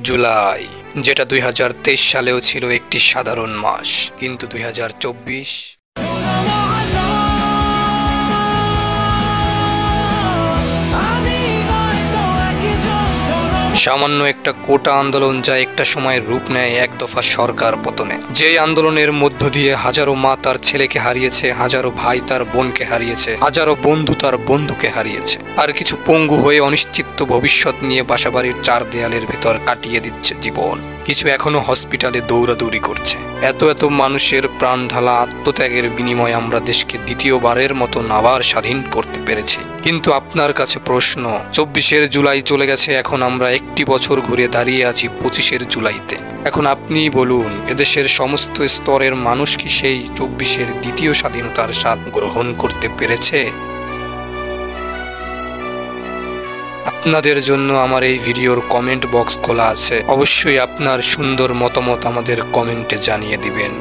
জুলাই, যেটা 2023 সালেও ছিল একটি সাধারণ মাস, কিন্তু 2024 সামান্য একটা কোটা আন্দোলন, যা একটা সময় রূপ নেয় এক দফা সরকার পতনে। যেই আন্দোলনের মধ্য দিয়ে হাজারো মা তার ছেলেকে হারিয়েছে, হাজারো ভাই তার বোনকে হারিয়েছে, হাজারো বন্ধু তার বন্ধুকে হারিয়েছে, আর কিছু পঙ্গু হয়ে অনিশ্চিত ভবিষ্যৎ নিয়ে বাসাবাড়ির চার দেয়ালের ভেতর কাটিয়ে দিচ্ছে জীবন। কিছু এখনো হসপিটালে দৌড়াদৌড়ি করছে। এত এত মানুষের প্রাণ ঢালা আত্মত্যাগের বিনিময়ে আমরা দেশকে দ্বিতীয়বারের মতো আবার স্বাধীন করতে পেরেছি। কিন্তু আপনার কাছে প্রশ্ন, 24 জুলাই চলে গেছে, এখন আমরা একটি বছর ঘুরে দাঁড়িয়ে আছি 25 জুলাইতে। এখন আপনিই বলুন, এদেশের সমস্ত স্তরের মানুষ কি সেই 24 দ্বিতীয় স্বাধীনতার স্বাদ গ্রহণ করতে পেরেছে? আপনাদের জন্য আমার এই ভিডিওর কমেন্ট বক্স খোলা আছে, অবশ্যই আপনার সুন্দর মতামত আমাদের কমেন্টে জানিয়ে দিবেন।